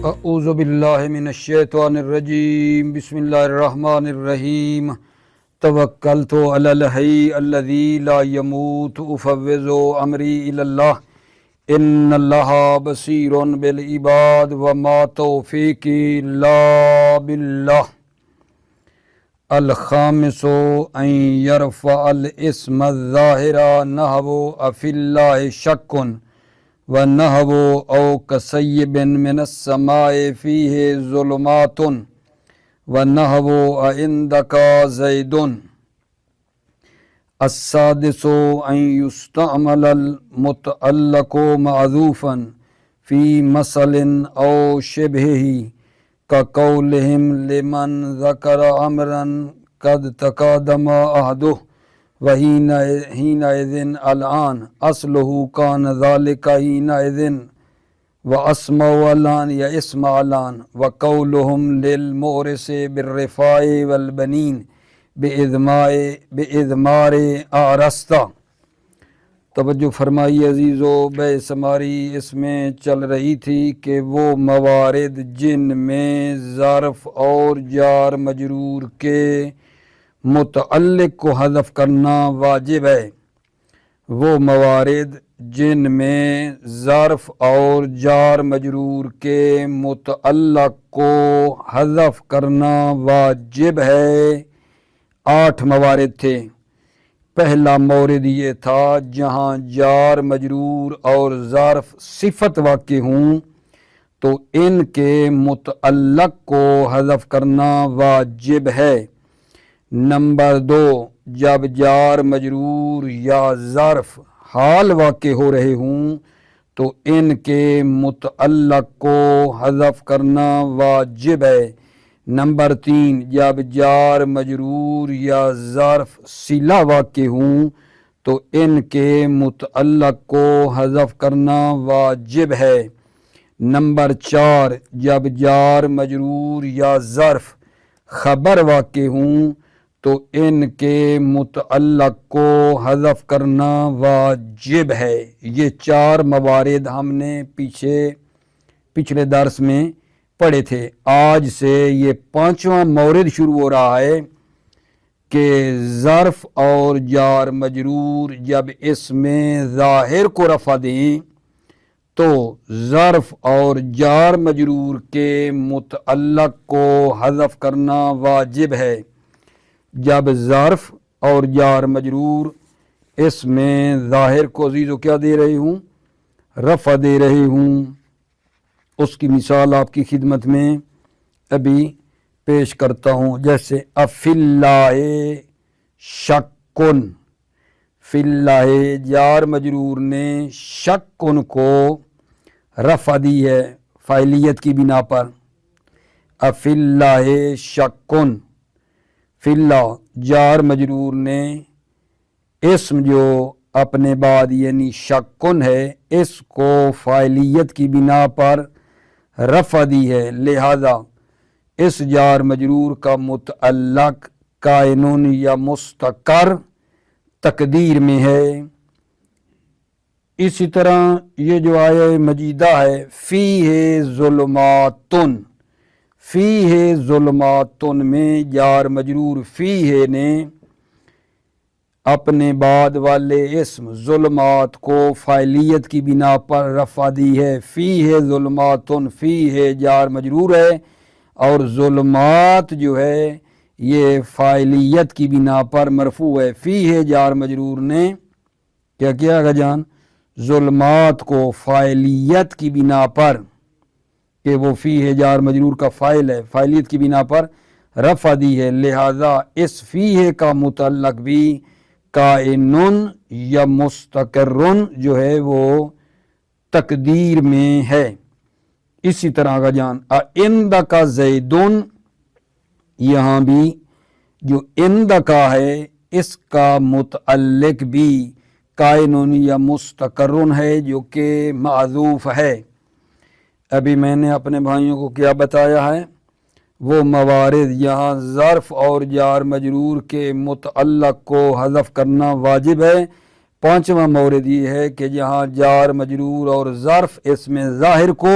اعوذ باللہ من الشیطان الرجیم بسم اللہ الرحمن الرحیم توکلت علی الحی الذی لا یموت افوض امری الی اللہ ان اللہ بصیر بالعباد وما توفیقی الا باللہ الخامس ان یرفع الاسم الظاہر نحو افی اللہ شک ونحو او کصیب من السماء فیہ ظلمات ونحو عندک زید السادس ان یستعمل المتعلق معذوفا فی مثل او شبہہ کقولہم لمن ذکر امرا قد تقادم عہدہ وحینئذ الآن اصلہ کان ذالک حینئذ واسمع الآن یا اسمع الآن وقولہم للمورث بالرفاع والبنین بإضمار آرستہ۔ توجہ فرمائی عزیزو، بحث ہماری اس میں چل رہی تھی کہ وہ موارد جن میں ظرف اور جار مجرور کے متعلق کو حذف کرنا واجب ہے، وہ موارد جن میں ظرف اور جار مجرور کے متعلق کو حذف کرنا واجب ہے، 8 موارد تھے۔ پہلا مورد یہ تھا جہاں جار مجرور اور ظرف صفت واقع ہوں تو ان کے متعلق کو حذف کرنا واجب ہے۔ نمبر 2، جب جار مجرور یا ظرف حال واقع ہو رہے ہوں تو ان کے متعلق کو حذف کرنا واجب ہے۔ نمبر 3، جب جار مجرور یا ظرف صلہ واقع ہوں تو ان کے متعلق کو حذف کرنا واجب ہے۔ نمبر 4، جب جار مجرور یا ظرف خبر واقع ہوں تو ان کے متعلق کو حذف کرنا واجب ہے۔ یہ 4 موارد ہم نے پچھلے درس میں پڑھے تھے۔ آج سے یہ 5واں مورد شروع ہو رہا ہے کہ ظرف اور جار مجرور جب اس میں ظاہر کو رفع دیں تو ظرف اور جار مجرور کے متعلق کو حذف کرنا واجب ہے۔ جب ظرف اور جار مجرور اس میں ظاہر کو عزیزو کیا دے رہے ہوں؟ رفع دے رہے ہوں۔ اس کی مثال آپ کی خدمت میں ابھی پیش کرتا ہوں، جیسے افی اللہ شکن، فی اللہ جار مجرور نے شکن کو رفع دی ہے فاعلیت کی بنا پر۔ افی اللہ شکن، فی اللہ جار مجرور نے اسم جو اپنے بعد یعنی شکن ہے اس کو فاعلیت کی بنا پر رفع دی ہے، لہذا اس جار مجرور کا متعلق کائن یا مستقر تقدیر میں ہے۔ اسی طرح یہ جو آیہ مجیدہ ہے فیہ ظلماتن، فیہ ظلماتن میں جار مجرور فیہ نے اپنے بعد والے اسم ظلمات کو فاعلیت کی بنا پر رفع دی ہے۔ فیہ ظلماتن، فیہ جار مجرور ہے اور ظلمات جو ہے یہ فاعلیت کی بنا پر مرفوع ہے۔ فیہ جار مجرور نے کیا کیا آگا جان؟ ظلمات کو فاعلیت کی بنا پر، کہ وہ فیہ جار مجرور کا فاعل ہے، فاعلیت کی بنا پر رفع دی ہے، لہذا اس فیہ کا متعلق بھی کائن یا مستقر جو ہے وہ تقدیر میں ہے۔ اسی طرح کا جان عندک زیدن، یہاں بھی جو عندک ہے اس کا متعلق بھی کائن یا مستقر ہے جو کہ معذوف ہے۔ ابھی میں نے اپنے بھائیوں کو کیا بتایا ہے؟ وہ موارد یہاں ظرف اور جار مجرور کے متعلق کو حذف کرنا واجب ہے۔ 5واں مورد یہ ہے کہ جہاں جار مجرور اور ظرف اس میں ظاہر کو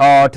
8,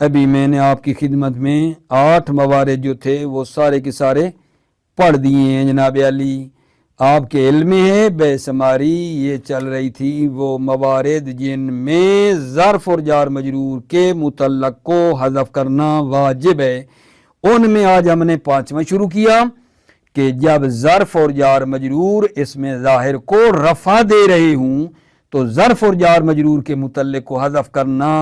ابھی میں نے آپ کی خدمت میں 8 موارد جو تھے وہ سارے کے سارے پڑھ دیے ہیں جناب علی. آپ کے علم میں ہے بے شماری یہ چل رہی تھی وہ موارد جن میں ظرف اور جار مجرور کے متعلق کو حذف کرنا واجب ہے. ان میں آج ہم نے 5واں شروع کیا کہ جب ظرف اور جار مجرور اس میں ظاہر کو رفع دے رہے ہوں تو ظرف اور جار مجرور کے متعلق کو حذف کرنا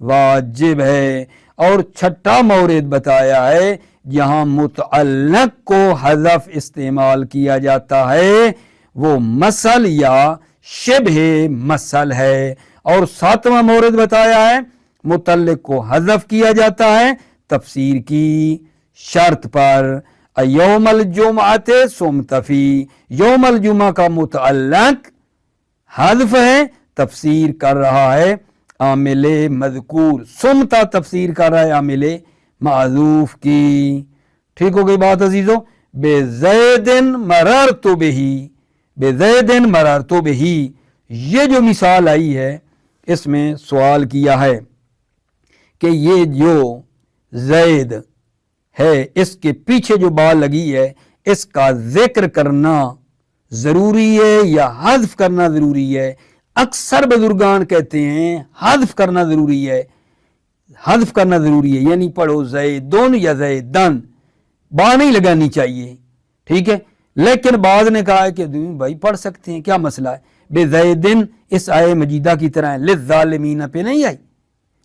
واجب ہے. اور 6واں مورد بتایا ہے جہاں متعلق کو حذف استعمال کیا جاتا ہے وہ مثل یا شبہ مثل ہے. اور 7واں مورد بتایا ہے متعلق کو حذف کیا جاتا ہے تفسیر کی شرط پر. یوم الجمعۃ صمت فی، یوم الجمعہ کا متعلق حذف ہے، تفسیر کر رہا ہے عامل مذکور، صمتا تفسیر کر رہا ہے عامل معذوف کی. ٹھیک ہو گئی بات عزیزو. بے زید مررت بہ، بے زید مررت بہ، یہ جو مثال آئی ہے اس میں سوال کیا ہے کہ یہ جو زید ہے اس کے پیچھے جو با لگی ہے اس کا ذکر کرنا ضروری ہے یا حذف کرنا ضروری ہے. اکثر بزرگان کہتے ہیں حذف کرنا ضروری ہے، حذف کرنا ضروری ہے، یعنی پڑھو زیدن یا زیدن، با نہیں لگانی چاہیے. ٹھیک ہے، لیکن بعض نے کہا ہے کہ بھائی پڑھ سکتے ہیں، کیا مسئلہ ہے. بے زیدن اس آئے مجیدہ کی طرح ہے، للظالمین پہ نہیں آئی،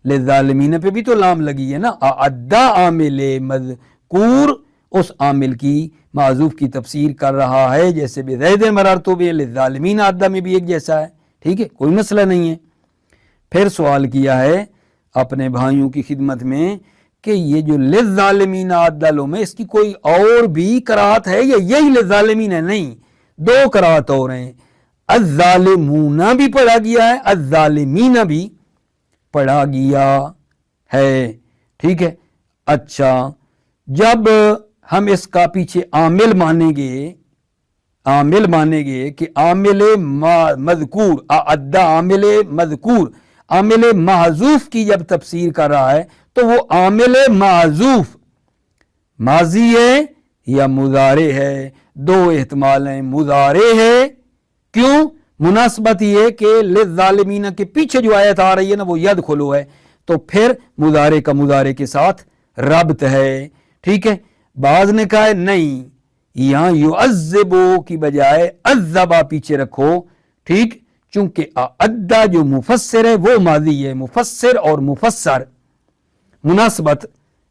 للظالمین پہ بھی تو لام لگی ہے نا. اعدہ عامل مذکور اس عامل کی معذوف کی تفسیر کر رہا ہے، جیسے بے زید مررت بہ للظالمین اعدہ میں بھی ایک جیسا ہے. ٹھیک ہے، کوئی مسئلہ نہیں ہے. پھر سوال کیا ہے اپنے بھائیوں کی خدمت میں کہ یہ جو للظالمین اعدہ میں اس کی کوئی اور بھی قرات ہے یا یہی للظالمین ہے؟ نہیں، 2 قرات اور ہیں. الظالمون بھی پڑھا گیا ہے، الظالمین بھی پڑھا گیا ہے. ٹھیک ہے. اچھا، جب ہم اس کا پیچھے عامل مانیں گے، عامل مانیں گے کہ عامل مذکور، اعدہ عامل مذکور، عامل محذوف کی جب تفسیر کر رہا ہے تو وہ عامل محذوف ماضی ہے یا مضارع ہے؟ 2 احتمال ہیں. مضارع ہے، کیوں؟ مناسبت یہ کہ للظالمین کے پیچھے جو آیت آ رہی ہے نا وہ یدخلو ہے، تو پھر مضارع کا مضارع کے ساتھ ربط ہے. ٹھیک ہے. بعض نے کہا ہے نہیں، یہاں یعذبو کی بجائے عذبا پیچھے رکھو. ٹھیک، چونکہ اعدہ جو مفسر ہے وہ ماضی ہے، مفسر اور مفسر مناسبت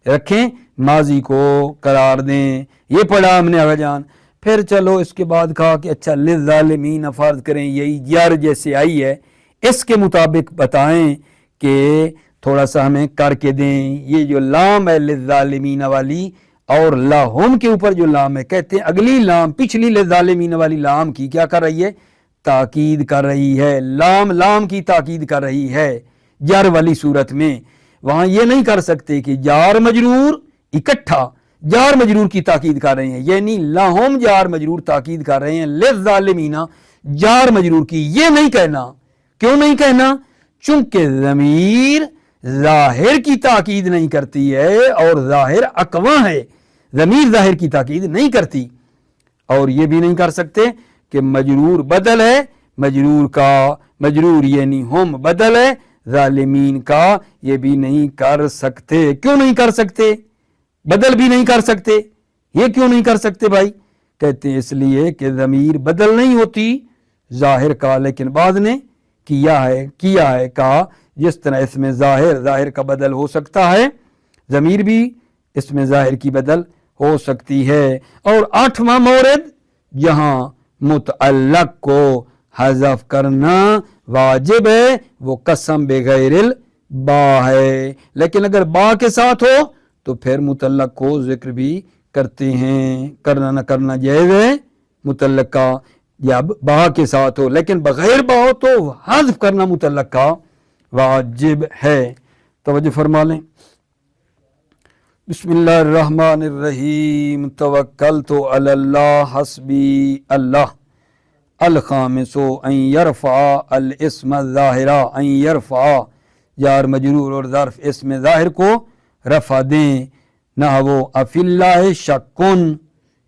رکھیں، ماضی کو قرار دیں. یہ پڑھا ہم نے آغا جان. پھر چلو اس کے بعد کہا کہ اچھا للظالمین فرض کریں یہی جر جیسے آئی ہے اس کے مطابق بتائیں کہ تھوڑا سا ہمیں کر کے دیں. یہ جو لام ہے للظالمین والی اور لہم کے اوپر جو لام ہے، کہتے ہیں اگلی لام پچھلی للظالمین والی لام کی کیا کر رہی ہے؟ تاکید کر رہی ہے. لام کی تاکید کر رہی ہے جار والی صورت میں. وہاں یہ نہیں کر سکتے کہ جار مجرور اکٹھا جار مجرور کی تاکید کر رہے ہیں، یعنی لہم جار مجرور تاکید کر رہے ہیں للظالمین جار مجرور کی. یہ نہیں کہنا. کیوں نہیں کہنا؟ چونکہ ضمیر ظاہر کی تاکید نہیں کرتی ہے اور ظاہر اقوا ہے، ضمیر ظاہر کی تاکید نہیں کرتی. اور یہ بھی نہیں کر سکتے کہ مجرور بدل ہے، مجرور کا مجرور یعنی ہم بدل ہے ظالمین کا، یہ بھی نہیں کر سکتے. کیوں نہیں کر سکتے؟ بدل بھی نہیں کر سکتے. یہ کیوں نہیں کر سکتے بھائی؟ کہتے ہیں اس لیے کہ ضمیر بدل نہیں ہوتی ظاہر کا، لیکن بعض نے کیا ہے کہا جس طرح اس میں ظاہر کا بدل ہو سکتا ہے، ضمیر بھی اس میں ظاہر کی بدل ہو سکتی ہے. اور 8واں مورد جہاں متعلق کو حذف کرنا واجب ہے وہ قسم بغیر البا ہے، لیکن اگر با کے ساتھ ہو تو پھر متعلق کو ذکر بھی کرتے ہیں. کرنا نہ کرنا جائز ہے متعلق کا جب با کے ساتھ ہو، لیکن بغیر با ہو تو حذف کرنا متعلق کا واجب ہے. توجہ فرما لیں. بسم اللہ الرحمن الرحیم. توکلت علی اللہ حسبی اللہ. الخامس ان یرفع الاسم الظاہر، ان یرفع جار مجرور اور ظرف اس میں ظاہر کو رفع دیں. نحو افی اللہ شکن،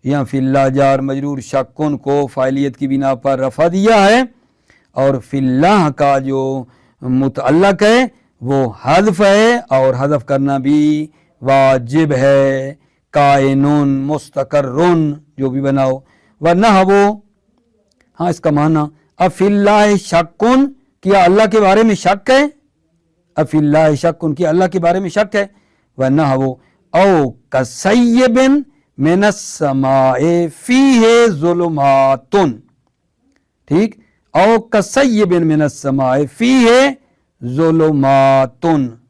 یا فی اللہ جار مجرور شکن کو فاعلیت کی بنا پر رفع دیا ہے، اور فی اللہ کا جو متعلق ہے وہ حذف ہے، اور حذف کرنا بھی واجب ہے. کائنون مستقرن جو بھی بناؤ. ونحو، ہاں اس کا معنی افی اللہ شکن، کیا اللہ کے بارے میں شک ہے؟ افی اللہ شکن، کیا اللہ کے بارے میں شک ہے. ونحو او کسیب من السماء فیہ ظلمات، ٹھیک، او کسیب من السماء فیہ ظلمات،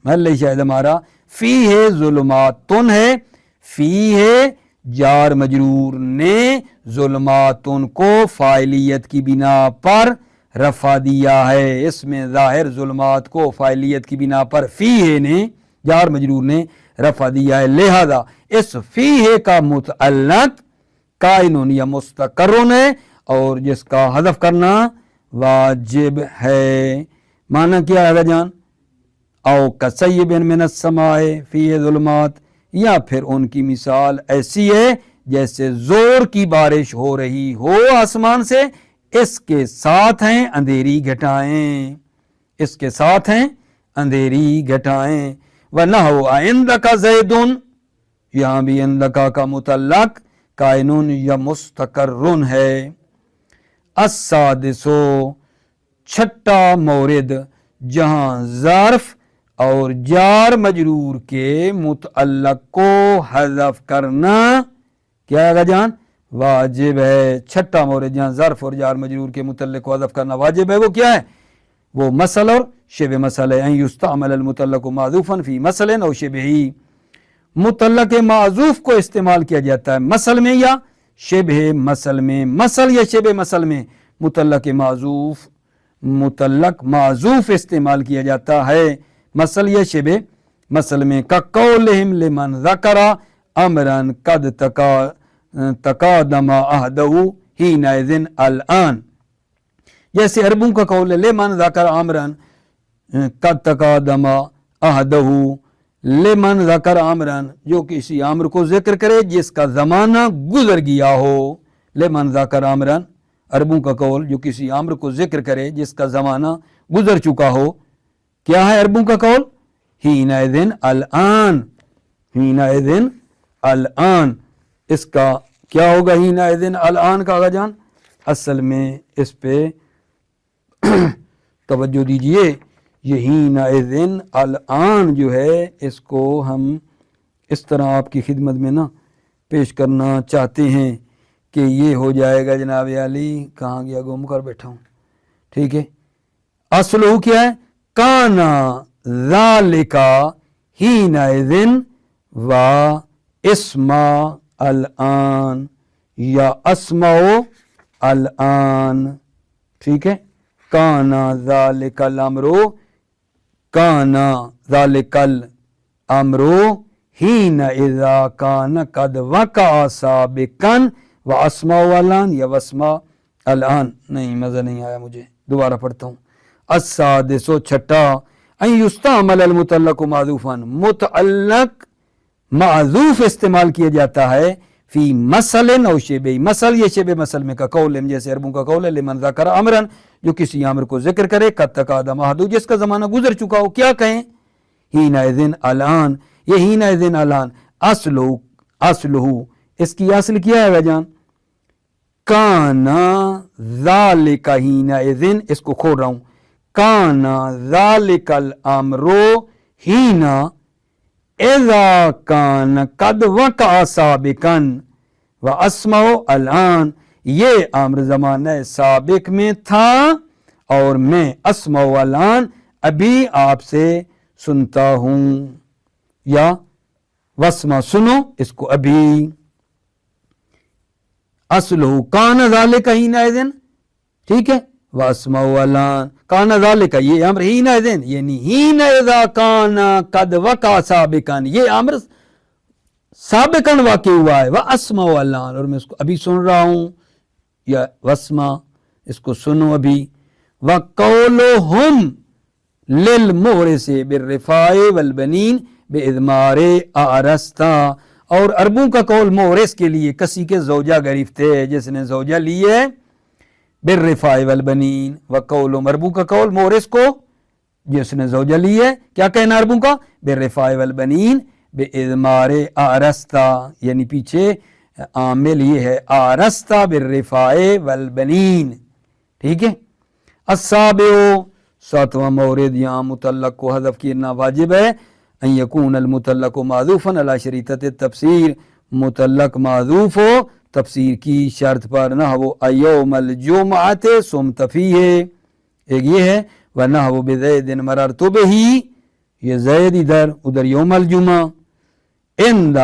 محل شاہد ہمارا فیہ ظلمات ہے. فیہ جار مجرور نے ظلمات کو فاعلیت کی بنا پر رفع دیا ہے. اس میں ظاہر ظلمات کو فاعلیت کی بنا پر فیہ نے جار مجرور نے رفع دیا ہے، لہذا اس فیہ کا متعلق کائنون یا مستقرن ہے، اور جس کا حذف کرنا واجب ہے. معنی کیا ہے جان؟ او کسیب من السماء فیہ ظلمات، یا پھر ان کی مثال ایسی ہے جیسے زور کی بارش ہو رہی ہو آسمان سے، اس کے ساتھ ہیں اندھیری گھٹائیں، اس کے ساتھ ہیں اندھیری گھٹائیں. وَنَحْوَ عِنْدَكَ زَيْدٌ، یہاں بھی عِنْدَكَ کا متعلق کائنون یا مستقرن ہے. السادس، چھٹا مورد جہاں ظرف اور جار مجرور کے متعلق کو حذف کرنا کیا ہے جان؟ واجب ہے. چھٹا مورد جہاں ظرف اور جار مجرور کے متعلق کو حذف کرنا واجب ہے، وہ کیا ہے؟ وہ مثل اور شبہ مثل ہے. ان یستعمل المتعلق معذوفا فی مثل او شبہ، متعلق معذوف کو استعمال کیا جاتا ہے مثل میں یا شبہ مثل میں. مثل یا شبہ مثل میں متعلق معذوف استعمال کیا جاتا ہے، مثل یا شبہ مثل میں. کقولہم لمن ذکر امرا قد تقادم عہدہ حینئذ الآن، جیسے عربوں کا قول ہے لمن ذکر امرا قد تقادم عہدہ، لمن ذکر امرا جو کسی امر کو ذکر کرے جس کا زمانہ گزر گیا ہو. لمن ذکر امرا عربوں کا قول جو کسی امر کو ذکر کرے جس کا زمانہ گزر چکا ہو. کیا ہے عربوں کا قول؟ حینئذ الآن، حینئذ الآن. اس کا کیا ہوگا حینئذ الآن کا آغا جان؟ اصل میں اس پہ توجہ دیجئے، یہ حینئذ الآن جو ہے اس کو ہم اس طرح آپ کی خدمت میں نا پیش کرنا چاہتے ہیں کہ یہ ہو جائے گا جناب علی. کہاں گیا؟ گم کر بیٹھا ہوں. ٹھیک ہے، اصلہ کیا ہے؟ کانا ذالک حینئذ و اسما الآن، یا اسمع الآن. ٹھیک ہے، کانا ذالک الامر، کانا ذالک الامر حینئذ کان قد وقع سابقا و اسمع الآن، یا واسمع الآن. نہیں، مزہ نہیں آیا مجھے، دوبارہ پڑھتا ہوں. السادس، چھٹا، ان یستعمل المتعلق معذوفا، متعلق معذوف استعمال کیا جاتا ہے فی مثل او شبہ، مثل یا شبہ مثل میں. کا قول، جیسے عربوں کا قول ہے لمن ذکر امرا جو کسی امر کو ذکر کرے قد تقادم عہدہ جس کا زمانہ گزر چکا ہو. کیا کہیں؟ حینئذ الآن. یہ حینئذ الآن اصلہ اس کی اصل کیا ہے جان؟ کانا ذالک حینئذ، اس کو کھول رہا ہوں، کانا ذالک الامر حینا اذا کان قد وقع سابقا و اسمع الآن، یہ امر زمانہ سابق میں تھا اور میں اسمع الآن ابھی آپ سے سنتا ہوں، یا واسمع سنو اس کو ابھی. اصلہ کان ذالک حینئذ، ٹھیک ہے، واسمع الآن. کان ذالک یہ امر حینئذ یعنی حین اذا کان قد وقع سابقا، یہ امر سابقاً واقع ہوا ہے. واسمع الآن، اور میں اس کو ابھی سن رہا ہوں، یا واسمع اس کو سنو ابھی. وقولہم، للمورث بالرفاع والبنین بإضمار آرستہ، اور عربوں کا قول مورث کے لیے کسی کے زوجہ گرفت ہے، جس نے زوجہ لی ہے، بالرفاع والبنین، وقول عربوں کا قول مورث کو جس نے زوجہ لی ہے، کیا کہنا عربوں کا؟ بالرفاع والبنین بإضمار آرستہ، یعنی پیچھے عامل یہ ہے آرستہ بالرفاع والبنین، ٹھیک ہے۔ السابع، ساتواں مورد، یہاں متعلق کو حذف کرنا واجب ہے، ان یکون المتعلق معذوفا علی شریطۃ التفسیر، متعلق معذوف ہو تفسیر کی شرط پر، نحو ایوم الجمعۃ صمت فیہ، ایک یہ ہے، ونحو بزید مررت بہ، یہ زید ادھر یوم الجمعہ، عند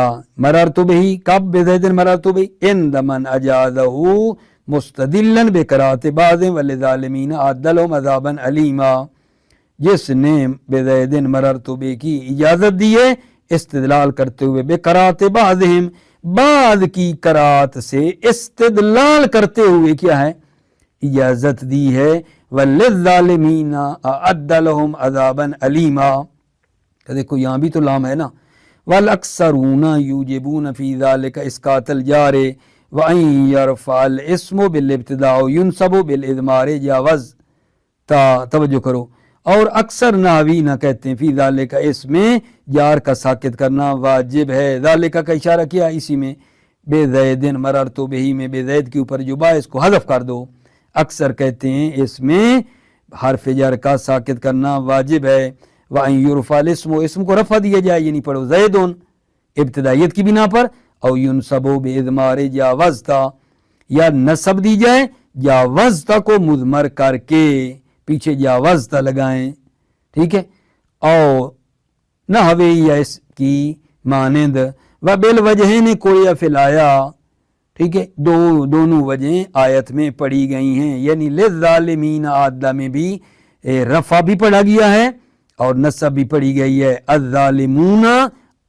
مررت بہ، کب بزید مررت بہ؟ عند من اجازہ مستدلا بقراءۃ بعض وللظالمین اعد لهم عذابا علیما، جس نے بزید مررت بہ کی اجازت دی ہے استدلال کرتے ہوئے، بقراءۃ بعضہم، بعض کی قرات سے استدلال کرتے ہوئے کیا ہے؟ اجازت دی ہے، وللظالمین اعد لهم عذابا علیما، دیکھو یہاں بھی تو لام ہے نا، والاکثرون یوجبون فی ذلک اسقاط الجار وان یرفع الاسم بالابتداء ینصب بالاضمار جاوز، توجہ کرو، اور اکثر نحوی نہ کہتے ہیں فی ذالک اس میں جار کا ساکت کرنا واجب ہے، ذالک کا اشارہ کیا اسی میں، بے زید مررت بہ میں بے زید کے اوپر جو با اس کو حذف کر دو، اکثر کہتے ہیں اس میں حرف جر کا ساکت کرنا واجب ہے، وَأَن يُرْفَعَ الْاسْمُ، اسم کو رفع دیا جائے، یعنی پڑھو زیدون ابتدائیت کی بنا پر، او ينصب بإضمار جاوزتا، یا نصب دی جائے جاوزتا کو مضمر کر کے، پیچھے جاوزتا لگائیں، ٹھیک ہے، او نحوی یا اس کی مانند، وَبِالْوَجْهَيْنِ قُرِئَ فِي الْآيَةِ، ٹھیک ہے، دونوں وجہیں آیت میں پڑھی گئی ہیں، یعنی للظالمین آدھا میں بھی رفع بھی پڑھا گیا ہے اور نصب بھی پڑھی گئی ہے، الظالمون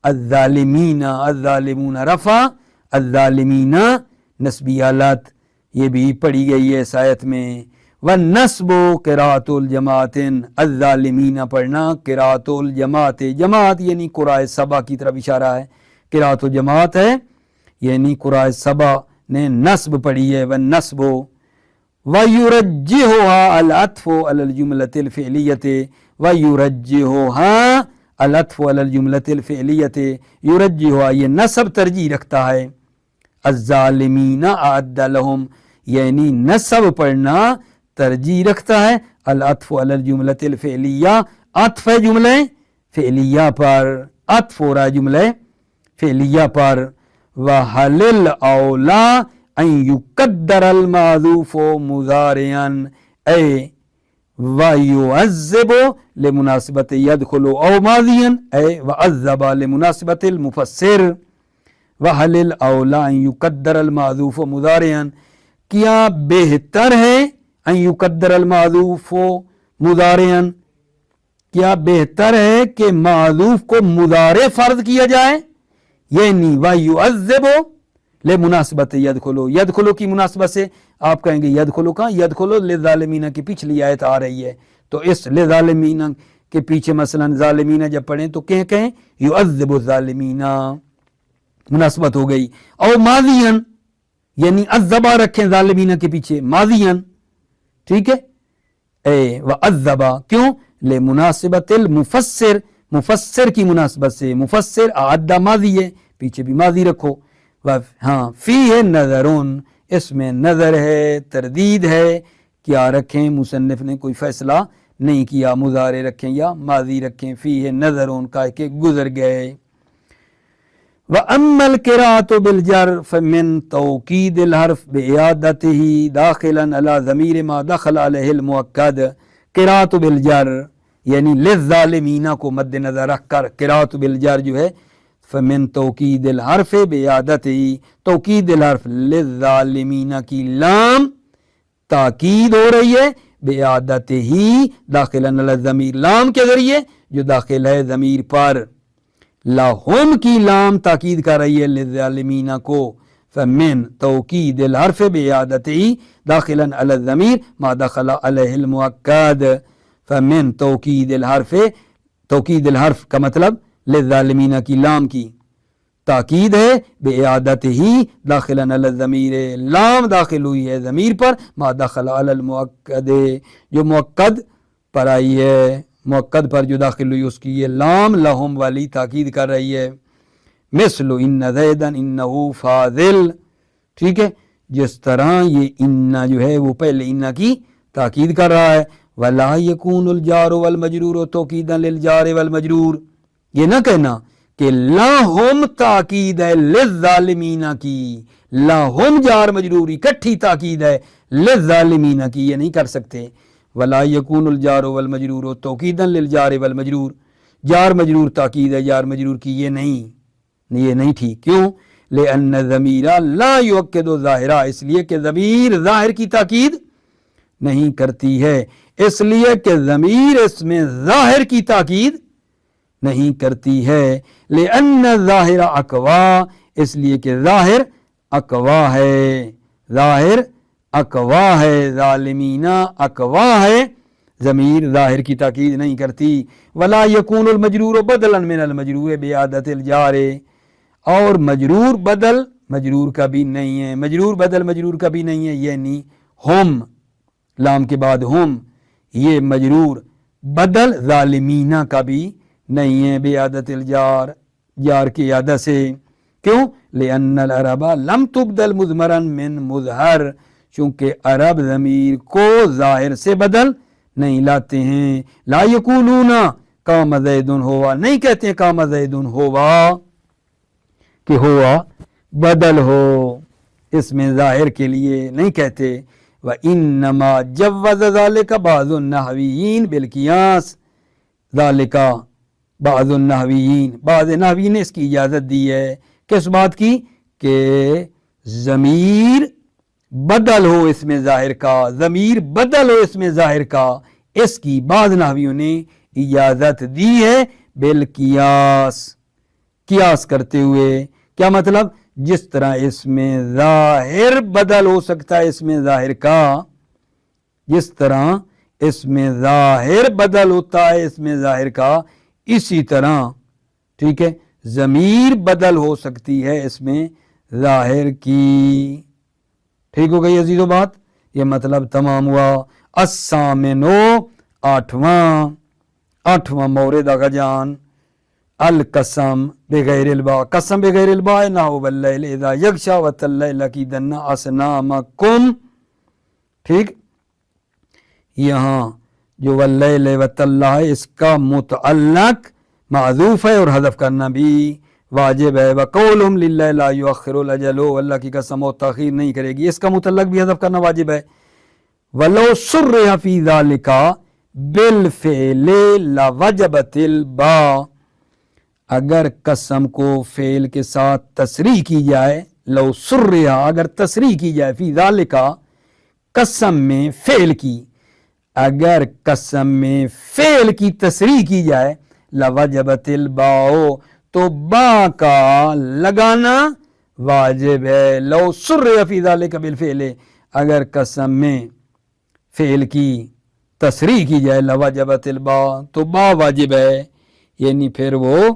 الظالمین، الظالمون رفع، الظالمین نسبی حالت، یہ بھی پڑھی گئی ہے اس آیت میں، والنصب قراءۃ الجماعت، الظالمین پڑھنا قراءۃ الجماعت، جماعت یعنی قرآء سبع کی طرف اشارہ ہے، قراءۃ الجماعت ہے یعنی قرآء سبع نے نصب پڑھی ہے، والنصب وَيُرَجِّهُهَا الْعَطْفُ عَلَى الْجُمْلَةِ الْفِعْلِيَّةِ وَيُرَجِّهُهَا الْعَطْفُ عَلَى الْجُمْلَةِ الْفِعْلِيَّةِ، يُرَجِّهُهَا یہ نصب ترجیح رکھتا ہے، الظالمین اعد لهم یعنی نصب پڑھنا ترجیح رکھتا ہے، العطف علی الجملۃ الفعلیہ، عطف ہے جملہ فعلیہ پر، عطف ہو رہا ہے جملہ فعلیہ پر، وَحَلِ الْأَوْلَى ان یقدر المعذوف مضارعا اے ویعذب لمناسبت یدخل او ماضیا اے وعذب لمناسبت المفسر، وحل الاولا ان یقدر المعذوف مضارعا، کیا بہتر ہے ان یقدر المعذوف مضارعا، کیا بہتر ہے کہ معذوف کو مضارع فرض کیا جائے، یعنی ویعذب لمناسبت یدخلو، یدخلو کی مناسبت سے آپ کہیں گے یدخلو کہاں، یدخلو للظالمین کی پچھلی آیت آ رہی ہے، تو اس للظالمین کے پیچھے مثلا ظالمین جب پڑھیں تو کہیں یعذب الظالمین، مناسبت ہو گئی، او ماضین یعنی عذبا رکھیں ظالمین کے پیچھے ماضین، ٹھیک ہے، اے وعذبا کیوں، لمناسبت المفسر، مفسر کی مناسبت سے، مفسر اعدہ ماضی ہے پیچھے بھی ماضی رکھو، ہاں فیہ نظرون اس میں نظر ہے، تردید ہے، کیا رکھیں، مصنف نے کوئی فیصلہ نہیں کیا، مضارع رکھیں یا ماضی رکھیں، فیہ نظرون کا کہ گزر گئے۔ وَأَمَّا الْقِرَاءَةُ بِالْجَرِّ فَمِنْ تَوْكِيدِ الْحَرْفِ بِإِعَادَتِهِ دَاخِلًا عَلَى ضَمِيرِ مَا دَخَلَ عَلَيْهِ الْمُؤَكَّدُ، قِرَاءَةُ بِالْجَرِّ یعنی للظالمین کو مد نظر رکھ کر قراءۃ بالجر جو ہے، فمن توکید الحرف بیعادتہی، توکید الحرف للظالمین کی لام تاکید ہو رہی ہے، بیعادتہی داخل علی الضمیر لام کے ذریعے جو داخل ہے ضمیر پر، لہم کی لام تاکید کر رہی ہے للظالمین کو، فمن توکید الحرف بیعادتہی داخلا علی الضمیر ما دخل علیہ المؤکد، فمن توکید الحرف کا مطلب للظالمین کی لام کی تاکید ہے، بے اعادت ہی داخلن علی الضمیر، لام داخل ہوئی ہے ضمیر پر، ما دخل علی المؤکد، جو مؤکد پر آئی ہے، مؤکد پر جو داخل ہوئی اس کی یہ لام لہم والی تاکید کر رہی ہے۔ مثل ان زیدا انہ فاضل، ٹھیک ہے، جس طرح یہ ان جو ہے وہ پہلے ان کی تاکید کر رہا ہے۔ ولا یکون الجار والمجرور توکیدا للجار والمجرور، یہ نہ کہنا کہ لاہم تاکید ہے للظالمین کی، لاہم جار مجرور اکٹھی تاکید ہے للظالمین کی، یہ نہیں کر سکتے۔ ولا یکون الجار والمجرور توکیدا للجار والمجرور، جار مجرور تاکید ہے جار مجرور کی، یہ نہیں ٹھیک۔ کیوں؟ لأن الضمیر لا یؤکد الظاہرہ، اس لیے کہ ضمیر ظاہر کی تاکید نہیں کرتی ہے، اس لیے کہ ضمیر اس میں ظاہر کی تاکید نہیں کرتی ہے۔ لأن الظاہر اقوا، اس لیے کہ ظاہر اقوا ہے، ظاہر اقوا ہے، ظالمین اقوا ہے، ضمیر ظاہر کی تاکید نہیں کرتی۔ ولا یکون المجرور بدلا من المجرور بعادت الجار، اور مجرور بدل مجرور کا بھی نہیں ہے، مجرور بدل مجرور کا بھی نہیں ہے، یعنی ہم لام کے بعد ہم، یہ مجرور بدل ظالمین کا بھی نہیں ہے بعادت الجار، جار کی عادت سے۔ کیوں؟ لأن العرب لم تبدل مضمرا من مظہر، چونکہ عرب ضمیر کو ظاہر سے بدل نہیں لاتے ہیں۔ لا یقولون قام زید ہوا، نہیں کہتے ہیں قام زید ہوا کہ ہوا بدل ہو، اس میں ظاہر کے لیے نہیں کہتے۔ وَإِنَّمَا جَوَّزَ ذَلِكَ بَعْضُ النَّحْوِيِّينَ بِالْقِيَاسِ، ذَلِكَ بعض النحویین، بعض نحویین نے اس کی اجازت دی ہے، کس بات کی؟ کہ ضمیر بدل ہو اس میں ظاہر کا، ضمیر بدل ہو اس میں ظاہر کا، اس کی بعض نحویوں نے اجازت دی ہے بالقیاس، قیاس کرتے ہوئے۔ کیا مطلب؟ جس طرح اس میں ظاہر بدل ہو سکتا ہے اس میں ظاہر کا، جس طرح اس میں ظاہر بدل ہوتا ہے اس میں ظاہر کا، اسی طرح ٹھیک ہے ضمیر بدل ہو سکتی ہے اس میں ظاہر کی۔ ٹھیک ہو گئی عزیزو بات؟ یہ مطلب تمام ہوا۔ الثامنو، آٹھواں مورد کا جان، القسم بغیر الباء، قسم بغیر الباء نہ ہو واللیل اذا یغشا واللیل لأکیدن اصنامکم، ٹھیک، یہاں جو واللیل والتاللہ ہے اس کا متعلق معذوف ہے اور حذف کرنا بھی واجب ہے۔ وقولہم للہ لا یؤخر الاجل، اللہ کی قسم اور تاخیر نہیں کرے گی، اس کا متعلق بھی حذف کرنا واجب ہے۔ ولو صرح فی ذلک بالفعل لوجبت الباء، اگر قسم کو فعل کے ساتھ تصریح کی جائے، لو صرح اگر تصریح کی جائے، فی ذلک قسم میں فعل کی، اگر قسم میں فعل کی تصریح کی جائے، لوجبت الباء تو با کا لگانا واجب ہے۔ لو صرح فی ذلک بالفعل، اگر قسم میں فعل کی تصریح کی جائے، لوجبت الباء تو با واجب ہے، یعنی پھر وہ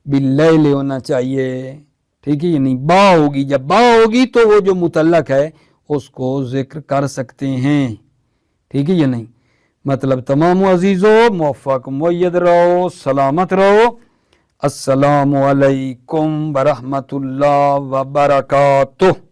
باللیل ہونا چاہیے، ٹھیک ہے، یعنی با ہوگی، جب با ہوگی تو وہ جو متعلق ہے اس کو ذکر کر سکتے ہیں، ٹھیک ہے یا نہیں؟ مطلب تمام عزیزو، موفق مؤید رہو، سلامت رہو، السلام علیکم ورحمۃ اللہ وبرکاتہ۔